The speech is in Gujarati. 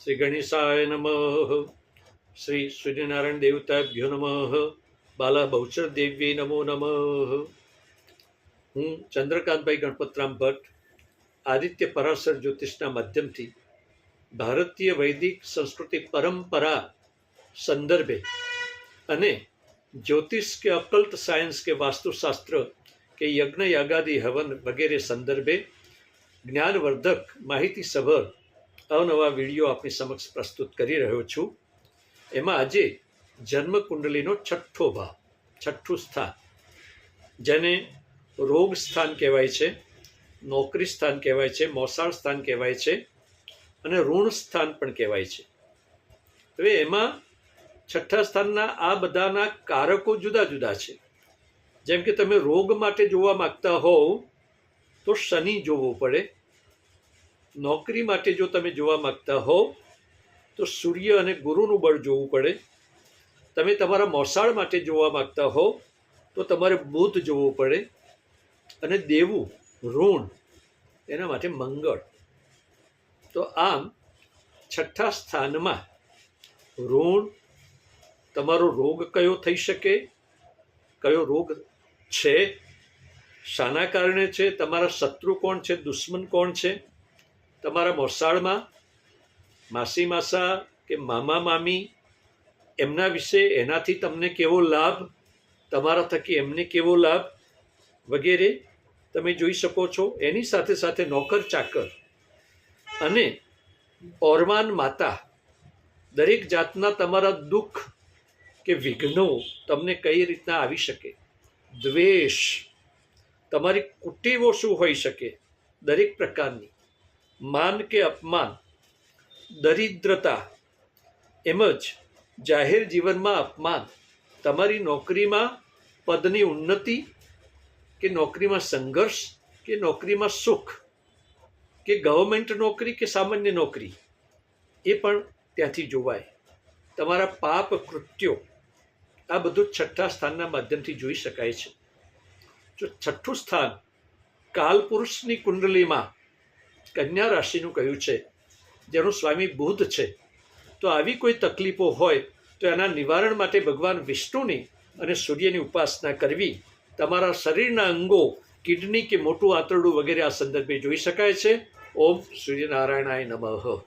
શ્રી ગણેશાય નમઃ. શ્રી સૂર્યનારાયણ દેવતાભ્યો નમઃ. બાલા બહુચર દેવ્યે નમો નમઃ. હું ચંદ્રકાંતભાઈ ગણપતરામ ભટ્ટ આદિત્ય પરાશર જ્યોતિષના માધ્યમથી ભારતીય વૈદિક સંસ્કૃતિ પરંપરા સંદર્ભે અને જ્યોતિષ કે અકલ્ટ સાયન્સ કે વાસ્તુશાસ્ત્ર કે યજ્ઞ યાગાદિ હવન વગેરે સંદર્ભે જ્ઞાનવર્ધક માહિતીસભર અવનવા વિડીયો આપની સમક્ષ પ્રસ્તુત કરી રહ્યો છું. એમાં આજે જન્મકુંડલીનો છઠ્ઠું સ્થાન, જેને રોગ સ્થાન કહેવાય છે, નોકરી સ્થાન કહેવાય છે, મોસાળ સ્થાન કહેવાય છે અને ઋણ સ્થાન પણ કહેવાય છે. હવે એમાં છઠ્ઠા સ્થાનના આ બધાના કારકો જુદા જુદા છે. જેમ કે તમે રોગ માટે જોવા માંગતા હોવ તો શનિ જોવો પડે. નોકરી માટે જો તમે જોવા માંગતા હોવ તો સૂર્ય અને ગુરુનું બળ જોવું પડે. તમે તમારા મોસાળ માટે જોવા માંગતા હોવ તો તમારે બુધ જોવું પડે. અને દેવું ઋણ એના માટે મંગળ. તો આમ છઠ્ઠા સ્થાનમાં ઋણ, તમારો રોગ કયો થઈ શકે, કયો રોગ છે, શાના કારણે છે, તમારા શત્રુ કોણ છે, દુશ્મન કોણ છે, તમારા મોસાળમાં માસી માસા કે મામા મામી એમના વિશે, એનાથી તમને કેવો લાભ, તમારા થકી એમને કેવો લાભ વગેરે તમે જોઈ શકો છો. એની સાથે સાથે નોકર ચાકર અને ઓરમાન માતા, દરેક જાતના તમારા દુઃખ કે વિઘ્નો તમને કઈ રીતના આવી શકે, દ્વેષ, તમારી કુટેવો શું હોઈ શકે દરેક પ્રકારની, માન કે અપમાન, દરિદ્રતા, એમ જ જાહેર જીવનમાં અપમાન, તમારી નોકરીમાં પદની ઉન્નતિ કે નોકરીમાં સંઘર્ષ કે નોકરીમાં સુખ, કે ગવર્મેન્ટ નોકરી કે સામાન્ય નોકરી, એ પણ ત્યાંથી જોવાય. તમારા પાપ કૃત્યો, આ બધું છઠ્ઠા સ્થાનના માધ્યમથી જોઈ શકાય છે. જો છઠ્ઠું સ્થાન કાલપુરુષની કુંડલીમાં કન્યા રાશિનું કહ્યું છે, જેનું સ્વામી બુધ છે, તો આવી કોઈ તકલીફો હોય તો એના નિવારણ માટે ભગવાન વિષ્ણુની અને સૂર્યની ઉપાસના કરવી. તમારા શરીરના અંગો, કિડની કે મોટું આંતરડું વગેરે આ સંદર્ભે જોઈ શકાય છે. ઓમ સૂર્યનારાયણાય નમઃ.